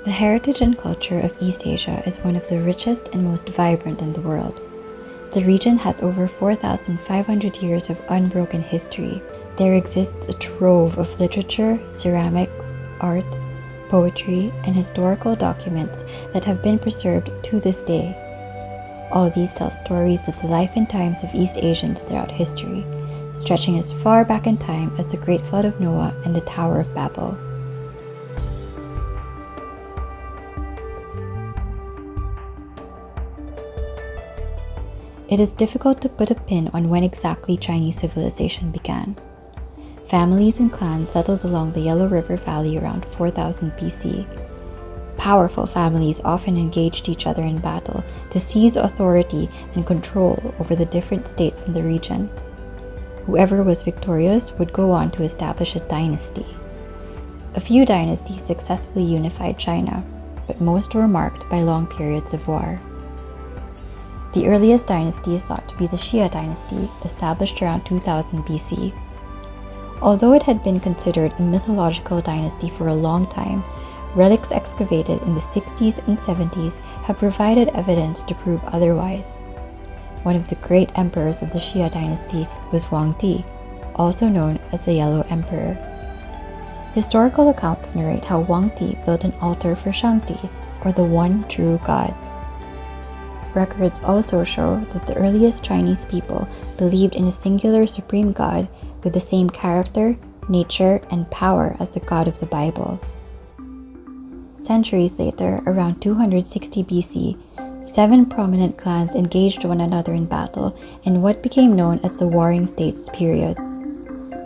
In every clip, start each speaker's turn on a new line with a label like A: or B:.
A: The heritage and culture of East Asia is one of the richest and most vibrant in the world. The region has over 4,500 years of unbroken history. There exists a trove of literature, ceramics, art, poetry, and historical documents that have been preserved to this day. All these tell stories of the life and times of East Asians throughout history, stretching as far back in time as the Great Flood of Noah and the Tower of Babel. It is difficult to put a pin on when exactly Chinese civilization began. Families and clans settled along the Yellow River Valley around 4000 BC. Powerful families often engaged each other in battle to seize authority and control over the different states in the region. Whoever was victorious would go on to establish a dynasty. A few dynasties successfully unified China, but most were marked by long periods of war. The earliest dynasty is thought to be the Xia dynasty, established around 2000 BC. Although it had been considered a mythological dynasty for a long time, relics excavated in the 60s and 70s have provided evidence to prove otherwise. One of the great emperors of the Xia dynasty was Wang Di, also known as the Yellow Emperor. Historical accounts narrate how Wang Di built an altar for Shangdi, or the one true God. Records also show that the earliest Chinese people believed in a singular supreme God with the same character, nature, and power as the God of the Bible. Centuries later, around 260 BC, 7 prominent clans engaged one another in battle in what became known as the Warring States period.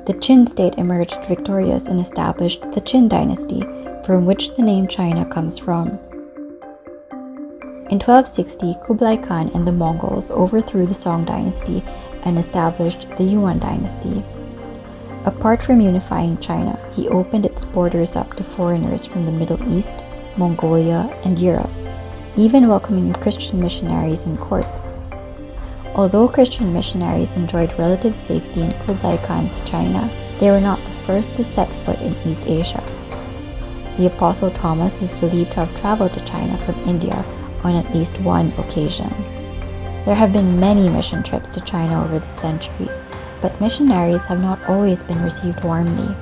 A: The Qin state emerged victorious and established the Qin dynasty, from which the name China comes from. In 1260, Kublai Khan and the Mongols overthrew the Song dynasty and established the Yuan dynasty. Apart from unifying China, he opened its borders up to foreigners from the Middle East, Mongolia, and Europe, even welcoming Christian missionaries in court. Although Christian missionaries enjoyed relative safety in Kublai Khan's China, they were not the first to set foot in East Asia. The Apostle Thomas is believed to have traveled to China from India on at least one occasion. There have been many mission trips to China over the centuries, but missionaries have not always been received warmly.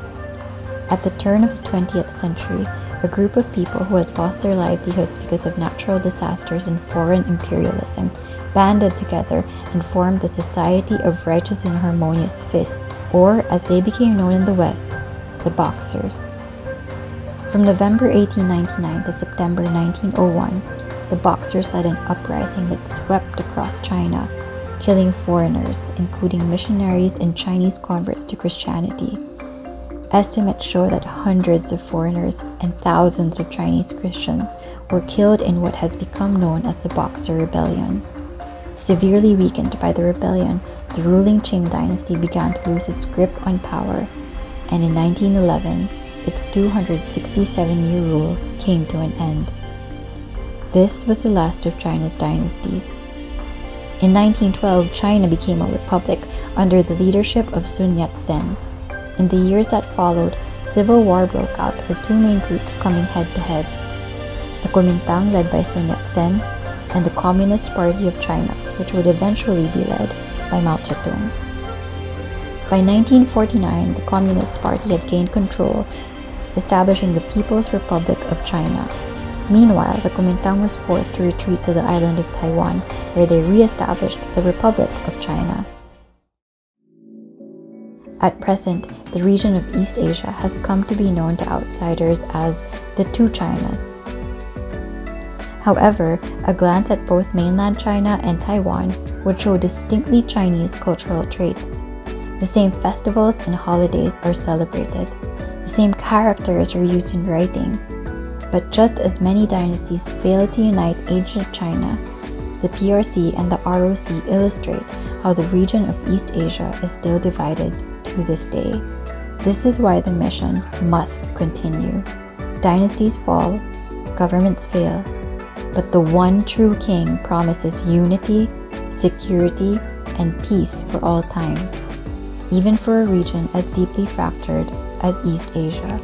A: At the turn of the 20th century, a group of people who had lost their livelihoods because of natural disasters and foreign imperialism banded together and formed the Society of Righteous and Harmonious Fists, or as they became known in the West, the Boxers. From November 1899 to September 1901, the Boxers led an uprising that swept across China, killing foreigners, including missionaries and Chinese converts to Christianity. Estimates show that hundreds of foreigners and thousands of Chinese Christians were killed in what has become known as the Boxer Rebellion. Severely weakened by the rebellion, the ruling Qing dynasty began to lose its grip on power, and in 1911, its 267-year rule came to an end. This was the last of China's dynasties. In 1912, China became a republic under the leadership of Sun Yat-sen. In the years that followed, civil war broke out with two main groups coming head-to-head: the Kuomintang, led by Sun Yat-sen, and the Communist Party of China, which would eventually be led by Mao Zedong. By 1949, the Communist Party had gained control, establishing the People's Republic of China. Meanwhile, the Kuomintang was forced to retreat to the island of Taiwan, where they re-established the Republic of China. At present, the region of East Asia has come to be known to outsiders as the Two Chinas. However, a glance at both mainland China and Taiwan would show distinctly Chinese cultural traits. The same festivals and holidays are celebrated. The same characters are used in writing. But just as many dynasties failed to unite ancient China, the PRC and the ROC illustrate how the region of East Asia is still divided to this day. This is why the mission must continue. Dynasties fall, governments fail, but the one true king promises unity, security, and peace for all time, even for a region as deeply fractured as East Asia.